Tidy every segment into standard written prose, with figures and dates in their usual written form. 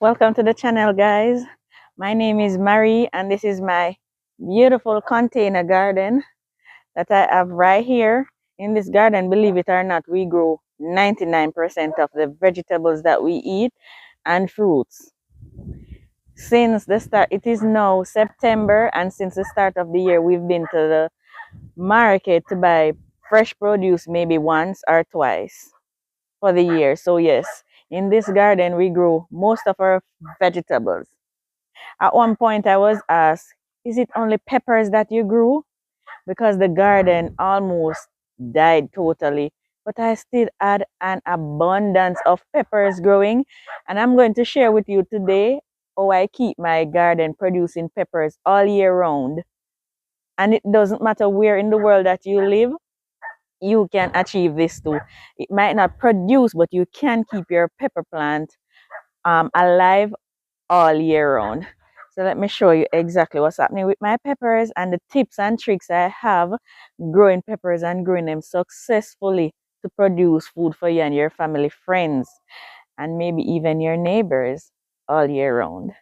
Welcome to the channel, guys. My name is Marie, and this is my beautiful container garden that I have right here. In this garden, believe it or not, we grow 99% of the vegetables that we eat and fruits. Since the start, it is now September, and since the start of the year, we've been to the market to buy fresh produce maybe once or twice for the year. So, yes, in this garden, we grow most of our vegetables. At one point, I was asked, is it only peppers that you grew? Because the garden almost died totally. But I still had an abundance of peppers growing. And I'm going to share with you today how I keep my garden producing peppers all year round. And it doesn't matter where in the world that you live, you can achieve this too. It might not produce, but you can keep your pepper plant alive all year round. So let me show you exactly what's happening with my peppers and the tips and tricks I have growing peppers and growing them successfully to produce food for you and your family, friends, and maybe even your neighbors all year round.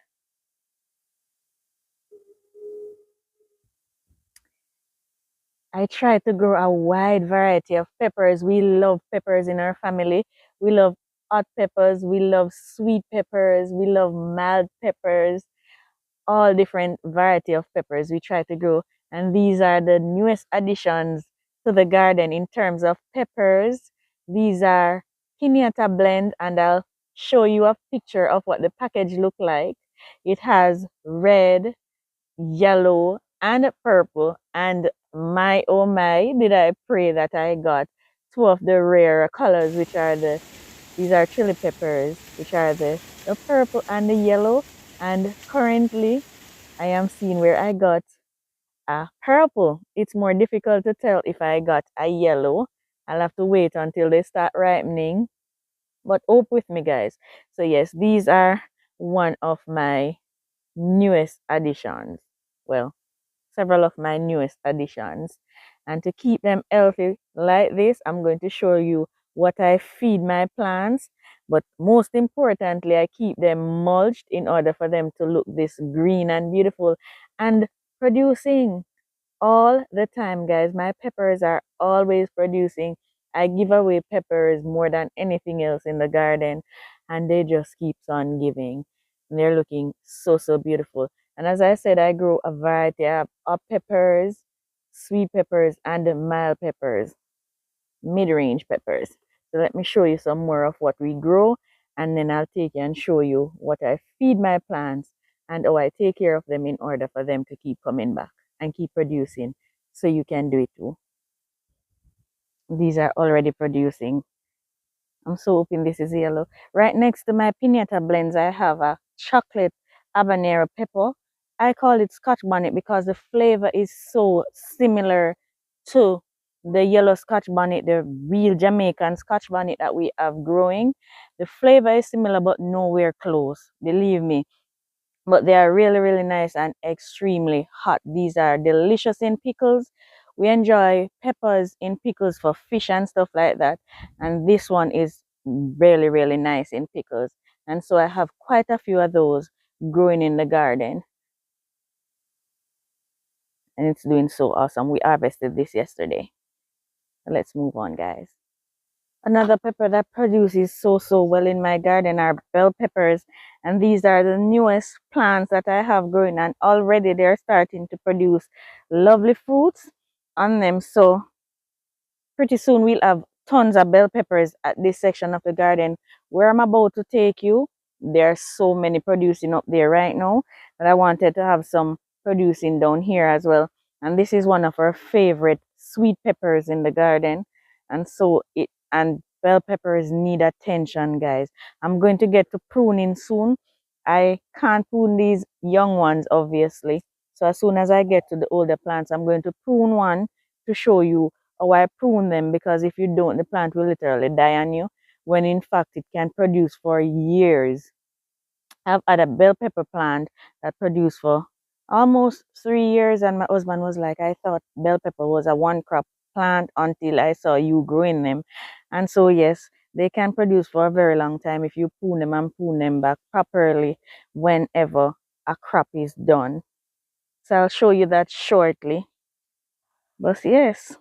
I try to grow a wide variety of peppers. We love peppers in our family. We love hot peppers, we love sweet peppers, we love mild peppers, all different variety of peppers we try to grow, and these are the newest additions to the garden in terms of peppers. These are pinata blend, and I'll show you a picture of what the package look like. It has red, yellow, and purple, and my oh my, did I pray that I got two of the rare colors, which are these are chili peppers, which are the purple and the yellow. And currently I am seeing where I got a purple. It's more difficult to tell if I got a yellow. I'll have to wait until they start ripening. But hope with me, guys. So yes, these are one of my newest additions. Well, several of my newest additions. And to keep them healthy like this, I'm going to show you what I feed my plants. But most importantly, I keep them mulched in order for them to look this green and beautiful and producing all the time, guys. My peppers are always producing. I give away peppers more than anything else in the garden, and they just keeps on giving. And they're looking so beautiful. And as I said, I grow a variety of peppers, sweet peppers, and mild peppers, mid-range peppers. So let me show you some more of what we grow, and then I'll take you and show you what I feed my plants and how I take care of them in order for them to keep coming back and keep producing, so you can do it too. These are already producing. I'm so hoping this is yellow. Right next to my pinata blends, I have a chocolate habanero pepper. I call it scotch bonnet because the flavor is so similar to the yellow scotch bonnet, the real Jamaican scotch bonnet that we have growing. The flavor is similar, but nowhere close, believe me. But they are really nice and extremely hot. These are delicious in pickles. We enjoy peppers in pickles for fish and stuff like that, and this one is really nice in pickles. And so I have quite a few of those growing in the garden, and it's doing so awesome. We harvested this yesterday. Let's move on, guys. Another pepper that produces so well in my garden are bell peppers, and these are the newest plants that I have growing, and already they're starting to produce lovely fruits on them. So pretty soon we'll have tons of bell peppers at this section of the garden where I'm about to take you. There are so many producing up there right now, but I wanted to have some producing down here as well. And this is one of our favorite sweet peppers in the garden. And so bell peppers need attention, guys. I'm going to get to pruning soon. I can't prune these young ones, obviously. So as soon as I get to the older plants, I'm going to prune one to show you how I prune them, because if you don't, the plant will literally die on you, when in fact it can produce for years. I've had a bell pepper plant that produced for almost 3 years, and my husband was like, I thought bell pepper was a one crop plant until I saw you growing them. And so yes, They can produce for a very long time if you prune them and prune them back properly whenever a crop is done. So I'll show you that shortly. But yes,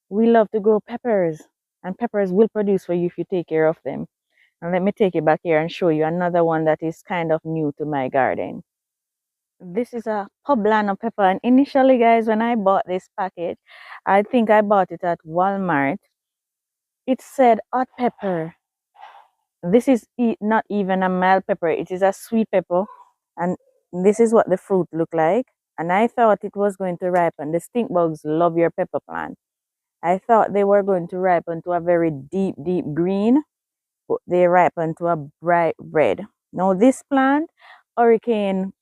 we love to grow peppers, and peppers will produce for you if you take care of them. And let me take you back here and show you another one that is kind of new to my garden. This is a Poblano pepper, and initially, guys, when I bought this package, I think I bought it at Walmart. It said hot pepper. This is not even a mild pepper, it is a sweet pepper, and this is what the fruit look like. And I thought it was going to ripen. The stink bugs love your pepper plant. I thought they were going to ripen to a very deep green, but they ripen to a bright red. Now this plant, hurricane,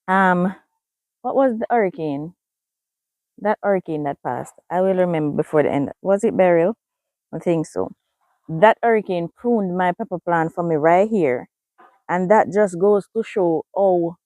what was the hurricane? That hurricane that passed, I will remember before the end. Was it Beryl? I think so. That hurricane pruned my pepper plant for me right here. And that just goes to show how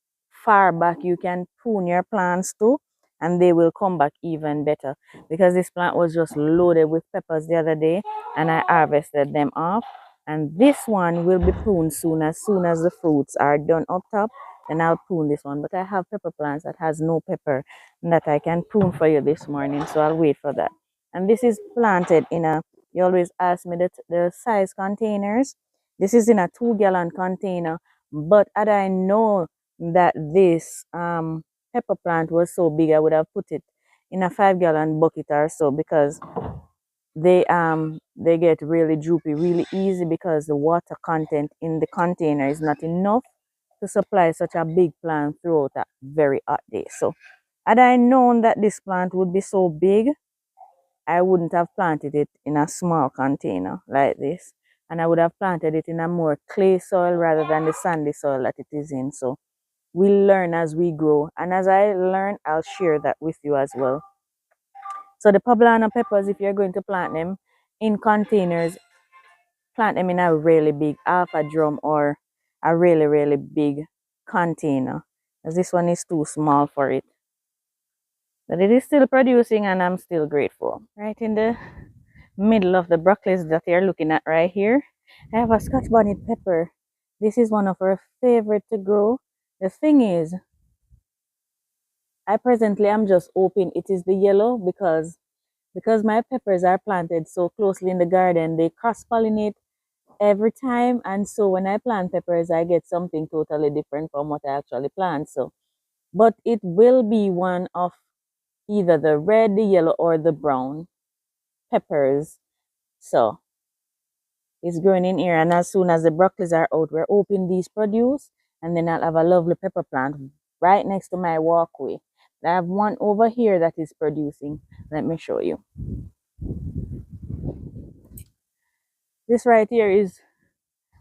far back you can prune your plants to, and they will come back even better. Because this plant was just loaded with peppers the other day, and I harvested them off. And this one will be pruned soon as the fruits are done up top. Then I'll prune this one. But I have pepper plants that has no pepper that I can prune for you this morning, so I'll wait for that. And this is planted in a, you always ask me the size containers. This is in a 2-gallon container, but had I known that this pepper plant was so big, I would have put it in a 5-gallon bucket or so, because they get really droopy really easy because the water content in the container is not enough to supply such a big plant throughout a very hot day. So had I known that this plant would be so big, I wouldn't have planted it in a small container like this. And I would have planted it in a more clay soil rather than the sandy soil that it is in. So we learn as we grow. And as I learn, I'll share that with you as well. So the Poblano peppers, if you're going to plant them in containers, plant them in a really big half a drum or a really big container, as this one is too small for it. But it is still producing, and I'm still grateful. Right in the middle of the broccoli that you're looking at right here, I have a scotch bonnet pepper. This is one of our favorite to grow. The thing is, I presently am just hoping it is the yellow, because my peppers are planted so closely in the garden, they cross-pollinate every time. And so when I plant peppers, I get something totally different from what I actually plant. So, but it will be one of either the red, the yellow, or the brown peppers. So it's growing in here, and as soon as the broccolis are out, we're hoping these produce, and then I'll have a lovely pepper plant right next to my walkway. I have one over here that is producing. Let me show you. This right here is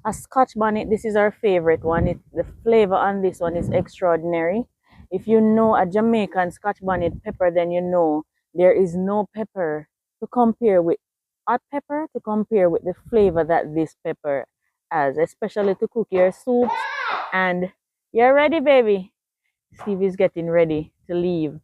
a scotch bonnet. This is our favorite one. The flavor on this one is extraordinary. If you know a Jamaican scotch bonnet pepper, then you know there is no pepper to compare with hot pepper, to compare with the flavor that this pepper has, especially to cook your soups. And you're ready, baby. Steve is getting ready to leave.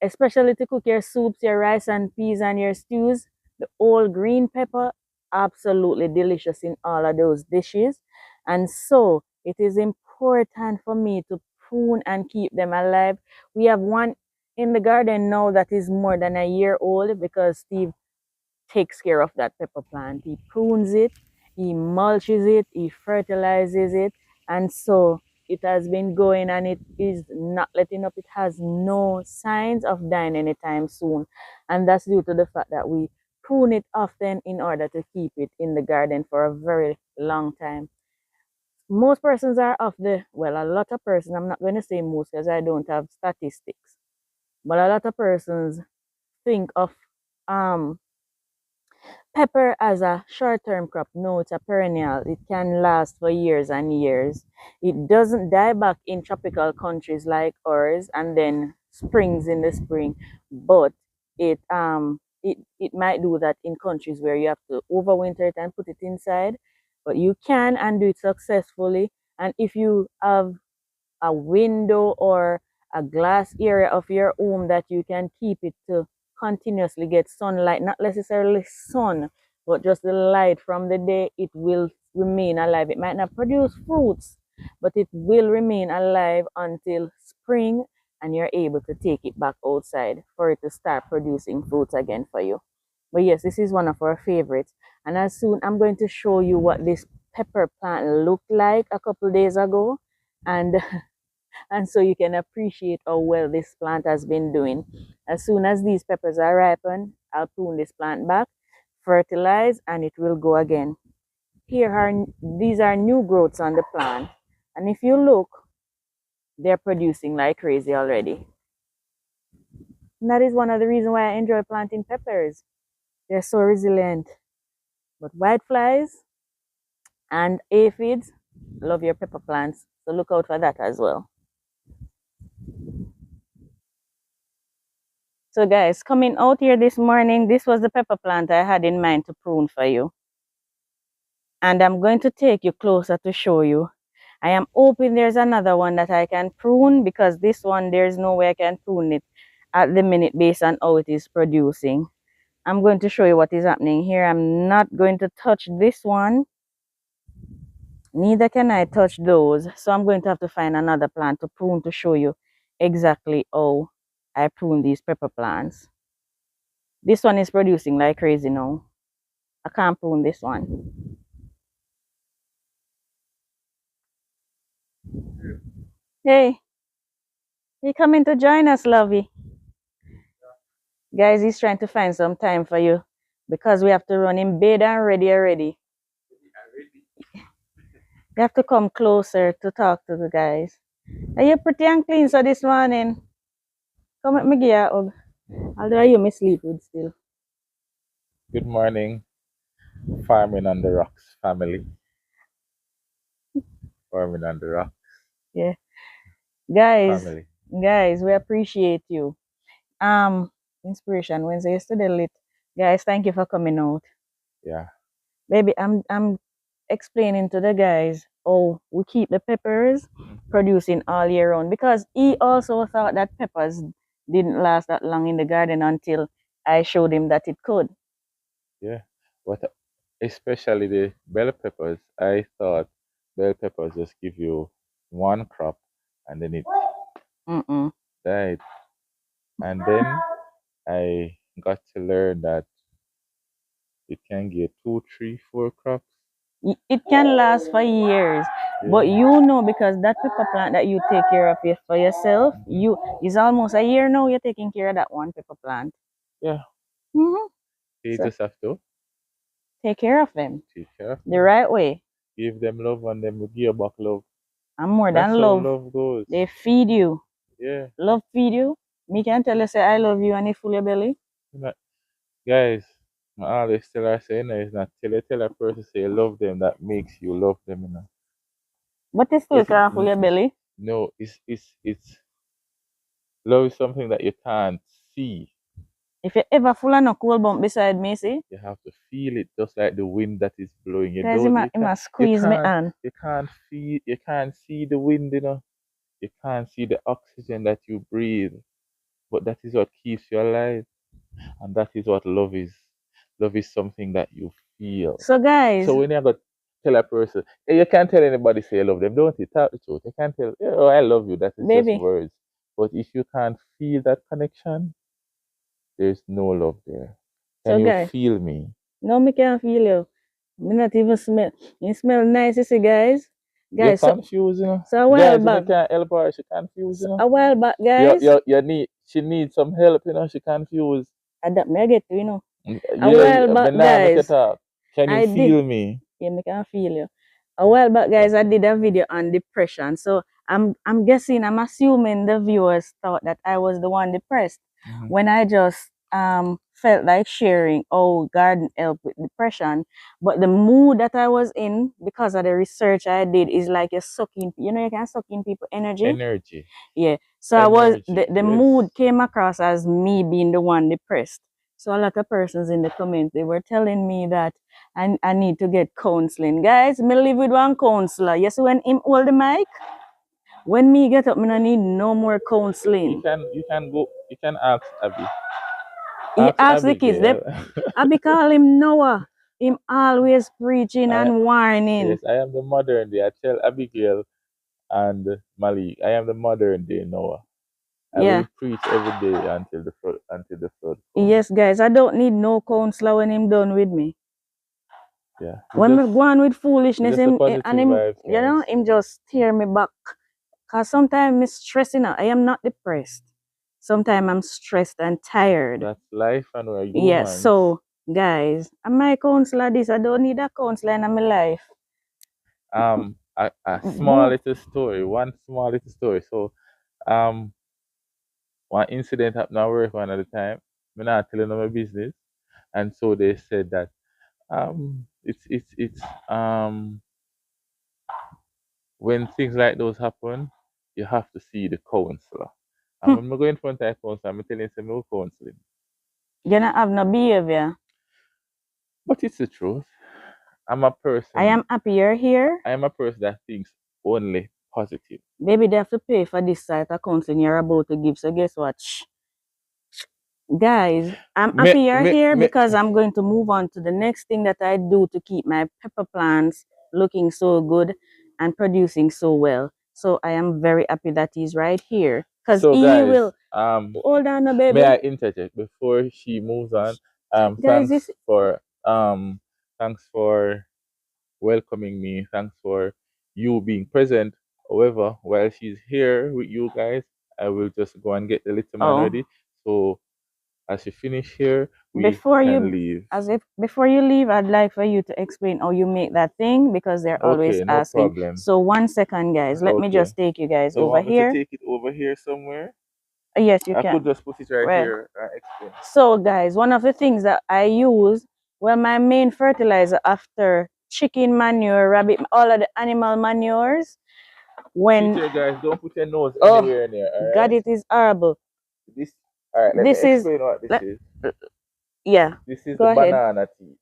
Especially to cook your soups, your rice and peas, and your stews. The whole green pepper, absolutely delicious in all of those dishes. And so it is important for me to prune and keep them alive. We have one in the garden now that is more than a year old, because Steve takes care of that pepper plant. He prunes it, he mulches it, he fertilizes it, and so it has been going, and it is not letting up. It has no signs of dying anytime soon, and that's due to the fact that we prune it often in order to keep it in the garden for a very long time. Most persons are of the, well, a lot of persons, I'm not going to say most because I don't have statistics, but a lot of persons think of pepper as a short-term crop. No, it's a perennial. It can last for years and years. It doesn't die back in tropical countries like ours and then springs in the spring, but it might do that in countries where you have to overwinter it and put it inside. But you can and do it successfully. And if you have a window or a glass area of your home that you can keep it to continuously get sunlight, not necessarily sun, but just the light from the day, it will remain alive. It might not produce fruits, but it will remain alive until spring, and you're able to take it back outside for it to start producing fruits again for you. But yes, this is one of our favorites. And as soon I'm going to show you what this pepper plant looked like a couple days ago, and and so you can appreciate how well this plant has been doing. As soon as these peppers are ripened, I'll prune this plant back, fertilize, and it will go again. Here are these are new growths on the plant, and if you look, they're producing like crazy already. And that is one of the reasons why I enjoy planting peppers. They're so resilient. But whiteflies and aphids love your pepper plants, so look out for that as well. So guys, coming out here this morning, this was the pepper plant I had in mind to prune for you. And I'm going to take you closer to show you. I am hoping there's another one that I can prune, because this one, there's no way I can prune it at the minute based on how it is producing. I'm going to show you what is happening here. I'm not going to touch this one. Neither can I touch those. So I'm going to have to find another plant to prune to show you exactly how I prune these pepper plants. This one is producing like crazy now. I can't prune this one. Hey, you coming to join us, lovey? Guys, he's trying to find some time for you because we have to run in bed and ready already. You have to come closer to talk to the guys. Are you pretty and clean so this morning? Come at me, give you a hug. Although you may sleep with still. Good morning, Farming on the Rocks family. Farming on the Rocks Yeah. Guys, family. we appreciate you. Inspiration Wednesday yesterday lit. Guys, thank you for coming out. Yeah. Baby, I'm explaining to the guys how we keep the peppers producing all year round, because he also thought that peppers didn't last that long in the garden until I showed him that it could. Yeah. What especially the bell peppers, I thought bell peppers just give you one crop and then it died. And then I got to learn that it can give 2, 3, 4 crops. It can last for years, but Yeah. you know, because that pepper plant that you take care of it for yourself, you it's almost a year now you're taking care of that one pepper plant. Yeah. Mm-hmm. You So just have to take care of them take care of the them. right way. Give them love and them will give you back love. And more That's than how love, love goes. they feed you. Yeah. Love feed you. Me can tell you say I love you and it full your belly. Guys, I always tell her say, it's not tell a person say you love them that makes you love them, But it still can't full your belly. No, it's love is something that you can't see. If you ever full of no cold bump beside me, see? You have to feel it just like the wind that is blowing. Guys, he must squeeze me hand. You can't see the wind, You can't see the oxygen that you breathe. But that is what keeps you alive. And that is what love is. Love is something that you feel. So guys, So when you got tell a person, you can't tell anybody say you love them, don't you? Tell the truth. You can't tell, oh, I love you. That is baby, just words. But if you can't feel that connection, there's no love there. Can you guys, feel me? no, me can't feel you. Me not even smell. You smell nice, you see, guys. You're confused, So a while back, you can't help her. She confused, a while back, guys. She needs some help, She confused. That me get to, A while back, guys. Can you feel me? Yeah, me can feel you. A while back, guys, I did a video on depression. So I'm assuming the viewers thought that I was the one depressed when I just felt like sharing garden help with depression. But the mood that I was in, because of the research I did, is like you're sucking, you can suck in people energy. Yeah. So I was the mood came across as me being the one depressed. So a lot of persons in the comments, they were telling me that I need to get counseling. Guys, me live with one counselor. Yes, when him hold the mic, when me get up, me no need no more counseling. You can ask Abby. He asked the kids. Abby call him Noah. Him always preaching I, and warning. yes, I am the modern day. I tell Abigail and Malik, I am the modern day Noah. I will Yeah. preach every day until the flood comes. Yes, guys. I don't need no counselor when him done with me. Yeah, When me go on with we foolishness, just the him and positive him, vibes, you guys. know, him just steer me back. Cause sometimes I'm stressing out. I am not depressed. Sometimes I'm stressed and tired. That's life, and we're Yes. humans. So, guys, I'm my counselor. This I don't need a counselor in my life. A small Boop. little story. One small little story. So, um, one incident happened at work one at a time. I'm not telling them my business, and so they said that it's when things like those happen, you have to see the counselor. And Hmm. when I go in front of a counselor, I'm telling them no counseling. You don't have no behavior. But it's the truth. I'm a I person. am happy you're here. I am a person that thinks only positive. Maybe they have to pay for this site of counseling you're about to give. So guess what? Guys, I'm Me, happy you're me, here me. because I'm going to move on to the next thing that I do to keep my pepper plants looking so good and producing so well. So I am very happy that he's right here because So he guys, will hold on, may baby. I interject before she moves on? Guys, this Thanks for welcoming me. Thanks for you being present. However, while she's here with you guys, I will just go and get the little man oh, ready. So as you finish here, we before can you leave. before you leave, I'd like for you to explain how you make that thing because they're always Okay, no asking. problem. So 1 second, guys. Let me Okay. just take you guys You over want me to here. take it over here somewhere? Yes, you I can. could just put it right Well, here and explain. so guys, one of the things that I use, well, my main fertilizer after chicken manure, rabbit, all of the animal manures, See when here, guys, don't put your nose oh anywhere near, God, alright? it is horrible. This alright, let me This is explain what this let, is. yeah. This is Go the ahead. banana tea.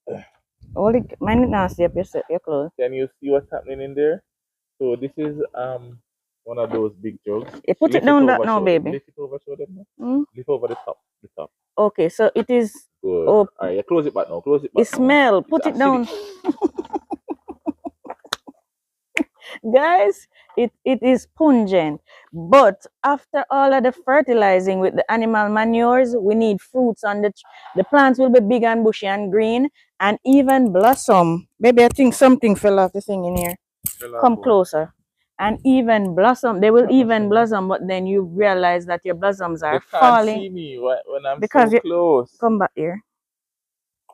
Hold it, mine nasty up your clothes. Can you see what's happening in there? So this is one of those big jugs. You put it Lift it down that over, now, show them. baby. Lift it over, show them. Mm? Lift over the top. The top. Okay, so it is. Good. Oh, Alright, yeah, close it back now. Close it it back now. smell. It's Put it acidic. down. Guys, it is pungent, but after all of the fertilizing with the animal manures, we need fruits on the plants will be big and bushy and green and even blossom. Baby, I think something fell off the thing in here. Fill up Come one. closer. And even blossom, they will Not even nothing. blossom, but then you realize that your blossoms They are can't falling see me when I'm because so you close. come back here.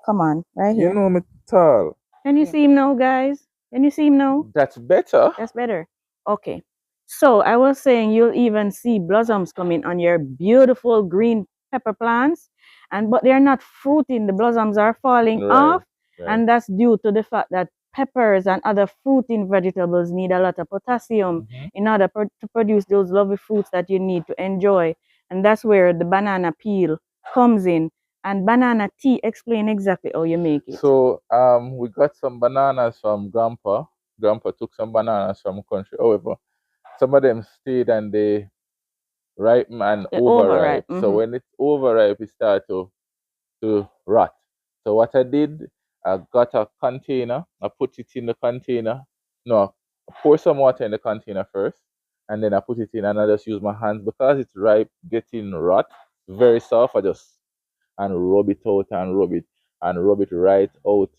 Come on, right You here. know me tall. Can you see him now, guys? Can you see him now? That's better. That's better. Okay. So I was saying you'll even see blossoms coming on your beautiful green pepper plants, and but they're not fruiting. The blossoms are falling Right. off, Right. and that's due to the fact that peppers and other fruiting vegetables need a lot of potassium Mm-hmm. in order to produce those lovely fruits that you need to enjoy. And that's where the banana peel comes in. And banana tea, explain exactly how you make it. So we got some bananas from Grandpa. Grandpa took some bananas from country. However, some of them stayed and they ripen and Overripe. overripe. So when it's overripe, it starts to rot. So what I did, I got a container. I put it in the container. No, I pour some water in the container first, and then I put it in, and I just use my hands because it's ripe, getting rot, very soft. I just and rub it out and rub it right out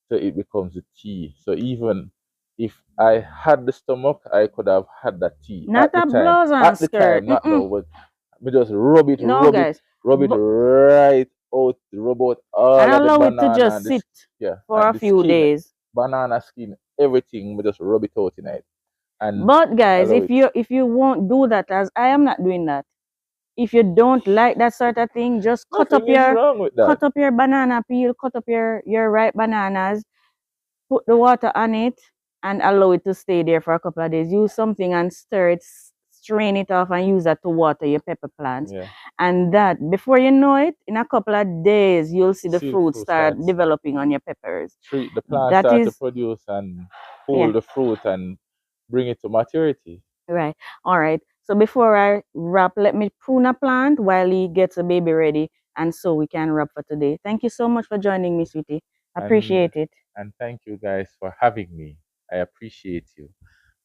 so it becomes a tea. So even if I had the stomach, I could have had that tea Not at the a time. blouse and At the skirt. time, not now, but we just No, guys. rub it right out, rub out And all of the allow it to banana just and this, sit yeah, for and a the few skin, days. banana skin, everything. We just rub it out in it and But guys, allow it. if you won't do that, as I am not doing that, if you don't like that sort of thing, just Nothing is wrong with that. cut up your banana peel, cut up your ripe bananas, put the water on it, and allow it to stay there for a couple of days. Use something and stir it, strain it off, and use that to water your pepper plants. Yeah. And that, before you know it, in a couple of days, you'll see the See the fruit fruit start starts. developing on your peppers. The plant That start to is, produce and yeah, pull the fruit and bring it to maturity. right. All right. So before I wrap, let me prune a plant while he gets a baby ready, and so we can wrap for today. Thank you so much for joining me, sweetie. and Appreciate it. thank you guys for having me. I appreciate you.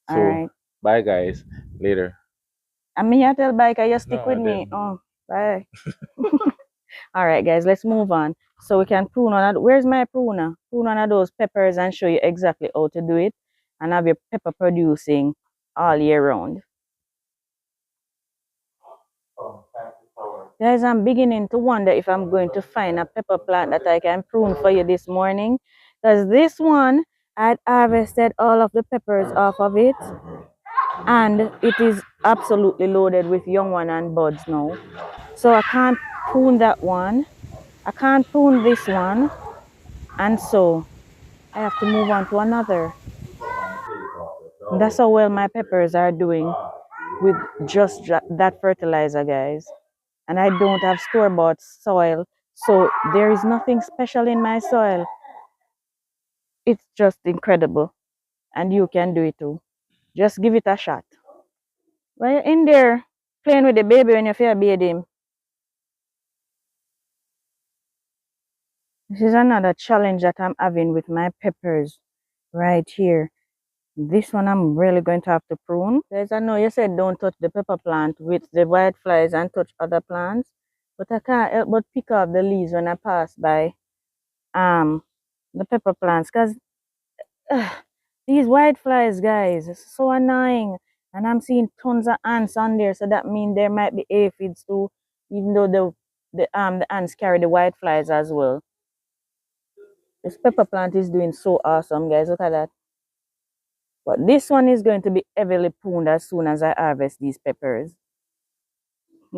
All So right. bye guys. Later. I mean, you tell bike, you stick No, with and me. then Oh, bye. All right, guys, let's move on. So we can prune on that. Where's my pruner? Prune one of those peppers and show you exactly how to do it and have your pepper producing all year round. Guys, I'm beginning to wonder if I'm going to find a pepper plant that I can prune for you this morning. Because this one, I'd harvested all of the peppers off of it. And it is absolutely loaded with young one and buds now. So I can't prune that one. I can't prune this one. And so I have to move on to another. That's how well my peppers are doing with just that fertilizer, guys. And I don't have store-bought soil, so there is nothing special in my soil. It's just incredible, and you can do it too. Just give it a shot. While you're in there playing with the baby when you feel bathe him. This is another challenge that I'm having with my peppers right here. This one I'm really going to have to prune. Guys, I know you said don't touch the pepper plant with the white flies and touch other plants, but I can't help but pick up the leaves when I pass by um the pepper plants because these white flies, guys, it's so annoying. And I'm seeing tons of ants on there, so that means there might be aphids too, even though the ants carry the white flies as well. This pepper plant is doing so awesome, guys. Look at that. But this one is going to be heavily pruned as soon as I harvest these peppers.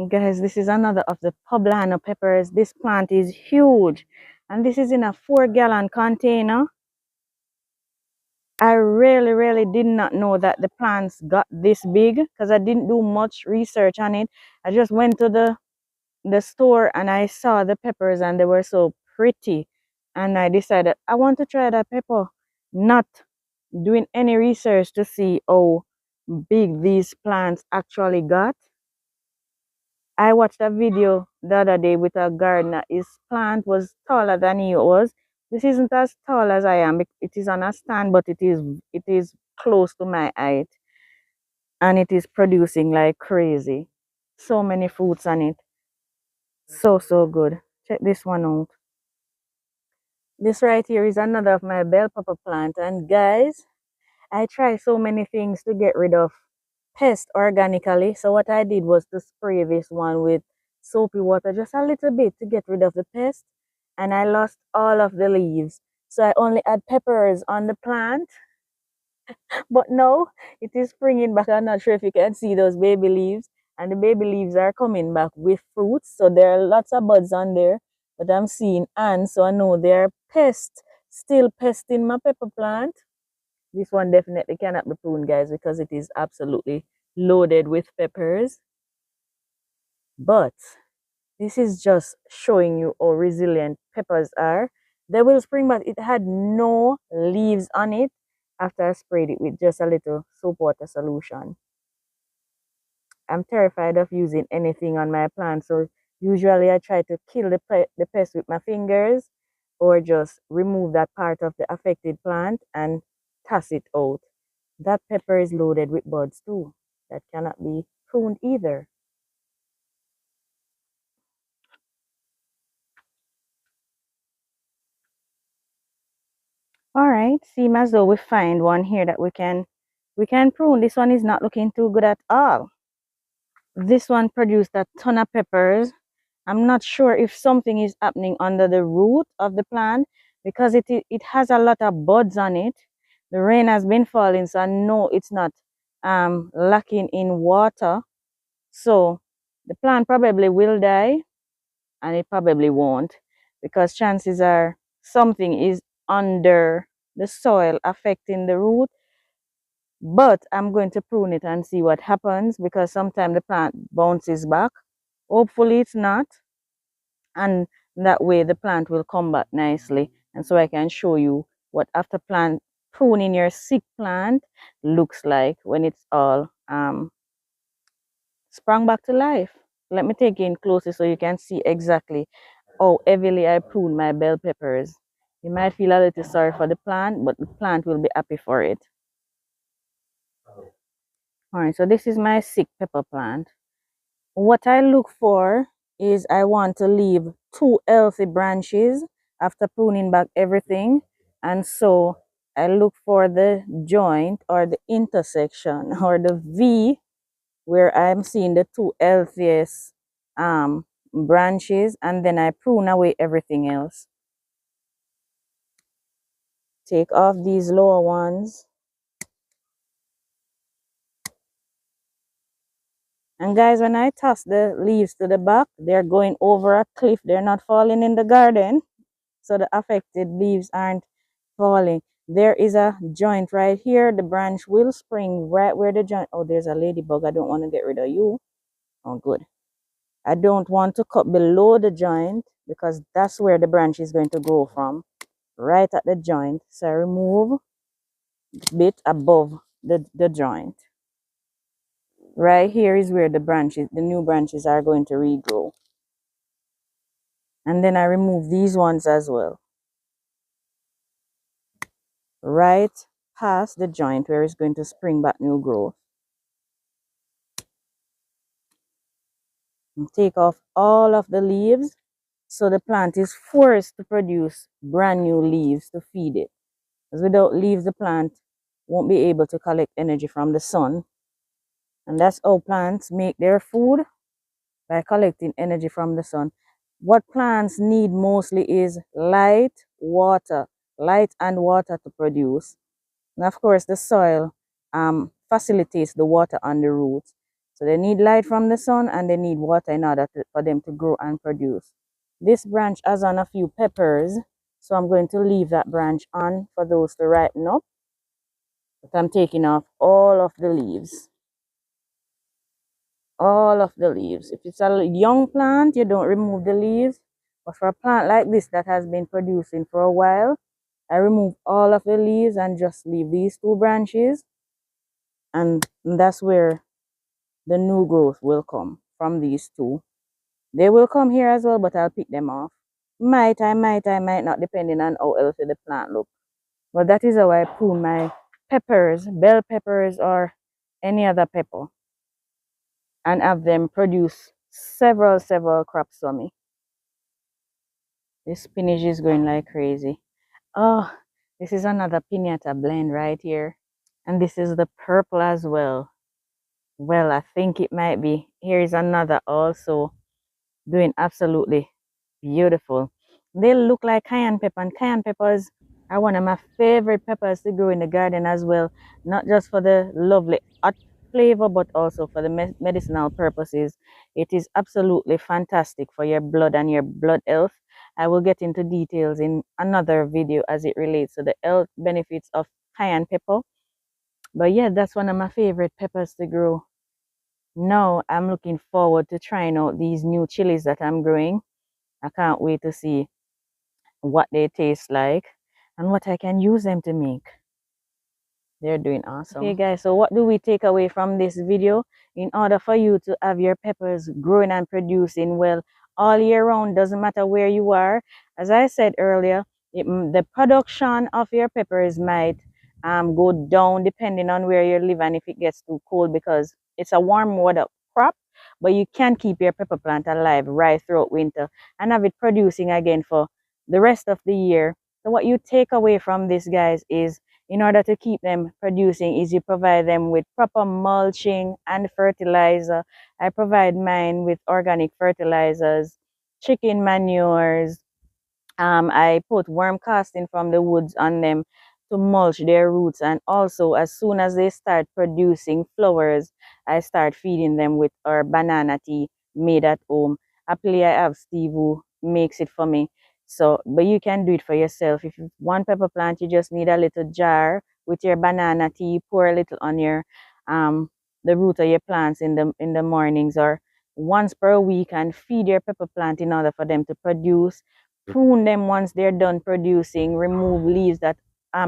Guys, this is another of the Poblano peppers. This plant is huge. And this is in a 4-gallon container. I really did not know that the plants got this big because I didn't do much research on it. I just went to the store and I saw the peppers and they were so pretty. And I decided I want to try that pepper, not doing any research to see how big these plants actually got. I watched a video the other day with a gardener. His plant was taller than he was. This isn't as tall as I am. It is on a stand, but it is close to my height. And it is producing like crazy. So many fruits on it. So good. Check this one out. This right here is another of my bell pepper plant. And guys, I try so many things to get rid of pests organically. So what I did was to spray this one with soapy water just a little bit to get rid of the pest. And I lost all of the leaves. So I only add peppers on the plant. But now it is springing back. I'm not sure if you can see those baby leaves. And the baby leaves are coming back with fruits. So there are lots of buds on there. But I'm seeing ants. So I know there are pests still pesting my pepper plant. This one definitely cannot be pruned, guys, because it is absolutely loaded with peppers. But this is just showing you how resilient peppers are. They will spring back. It had no leaves on it after I sprayed it with just a little soap water solution. I'm terrified of using anything on my plant, so usually I try to kill the pest with my fingers or just remove that part of the affected plant and toss it out. That pepper is loaded with buds too. That cannot be pruned either. All right, seems as though we find one here that we can prune. This one is not looking too good at all. This one produced a ton of peppers. I'm not sure if something is happening under the root of the plant because it has a lot of buds on it. The rain has been falling, so I know it's not lacking in water. So the plant probably will die, and it probably won't because chances are something is under the soil affecting the root. But I'm going to prune it and see what happens because sometimes the plant bounces back. Hopefully it's not, and that way the plant will come back nicely. And so I can show you what after plant pruning your sick plant looks like when it's all sprung back to life. Let me take you in closer so you can see exactly how heavily I prune my bell peppers. You might feel a little sorry for the plant, but the plant will be happy for it. All right, so this is my sick pepper plant. What I look for is I want to leave 2 healthy branches after pruning back everything. And so I look for the joint or the intersection or the V where I'm seeing the 2 healthiest branches, and then I prune away everything else. Take off these lower ones. And guys, when I toss the leaves to the back, they're going over a cliff. They're not falling in the garden. So the affected leaves aren't falling. There is a joint right here. The branch will spring right where the joint. Oh, there's a ladybug. I don't want to get rid of you. Oh, good. I don't want to cut below the joint because that's where the branch is going to grow from, right at the joint. So I remove a bit above the joint. Right here is where the branches, the new branches are going to regrow. And then I remove these ones as well. Right past the joint where it's going to spring back new growth. And take off all of the leaves so the plant is forced to produce brand new leaves to feed it. Because without leaves, the plant won't be able to collect energy from the sun. And that's how plants make their food, by collecting energy from the sun. What plants need mostly is light, water, light and water to produce. And of course, the soil facilitates the water on the roots. So they need light from the sun and they need water in order for them to grow and produce. This branch has on a few peppers, so I'm going to leave that branch on for those to ripen up. But I'm taking off all of the leaves. All of the leaves. If it's a young plant, you don't remove the leaves. But for a plant like this that has been producing for a while, I remove all of the leaves and just leave these 2 branches. And that's where the new growth will come, from these 2. They will come here as well, but I'll pick them off. I might not, depending on how healthy the plant looks. But that is how I prune my peppers, bell peppers or any other pepper, and have them produce several crops for me. This spinach is going like crazy. Oh, this is another piñata blend right here. And this is the purple as well. Well, I think it might be. Here is another also doing absolutely beautiful. They look like cayenne pepper, and cayenne peppers are one of my favorite peppers to grow in the garden as well. Not just for the lovely hot flavor, but also for the medicinal purposes. It is absolutely fantastic for your blood and your blood health. I will get into details in another video as it relates to the health benefits of cayenne pepper. But yeah, that's one of my favorite peppers to grow. Now I'm looking forward to trying out these new chilies that I'm growing. I can't wait to see what they taste like and what I can use them to make. They're doing awesome. Okay guys, so what do we take away from this video? In order for you to have your peppers growing and producing well all year round, doesn't matter where you are. As I said earlier, the production of your peppers might go down depending on where you live and if it gets too cold, because it's a warm weather crop, but you can keep your pepper plant alive right throughout winter and have it producing again for the rest of the year. So what you take away from this, guys, is in order to keep them producing is you provide them with proper mulching and fertilizer. I provide mine with organic fertilizers, chicken manures. I put worm casting from the woods on them to mulch their roots. And also, as soon as they start producing flowers, I start feeding them with our banana tea made at home. Happily, I have Steve who makes it for me. So, but you can do it for yourself. If you want pepper plant, you just need a little jar with your banana tea. Pour a little on your the root of your plants in the mornings or once per week, and feed your pepper plant in order for them to produce. Prune them once they're done producing. Remove leaves that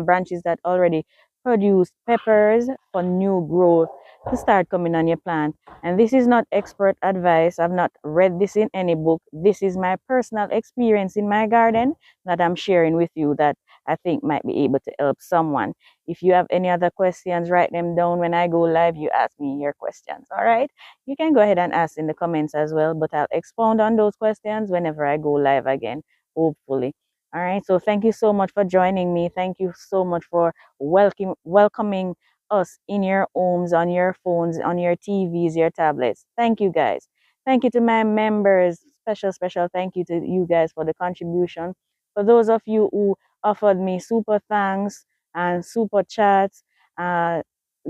branches that already produce peppers for new growth. to start coming on your plant. And this is not expert advice. I've not read this in any book. This is my personal experience in my garden that I'm sharing with you, that I think might be able to help someone. If you have any other questions, write them down. When I go live, you ask me your questions. All right. You can go ahead and ask in the comments as well, but I'll expound on those questions whenever I go live again, hopefully. All right. So thank you so much for joining me. Thank you so much for welcoming us in your homes, on your phones, on your TVs, your tablets. Thank you guys. Thank you to my members. Special thank you to you guys for the contribution. For those of you who offered me super thanks and super chats, uh,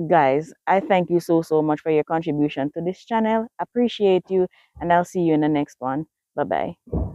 guys, I thank you so much for your contribution to this channel. Appreciate you, and I'll see you in the next one. Bye bye.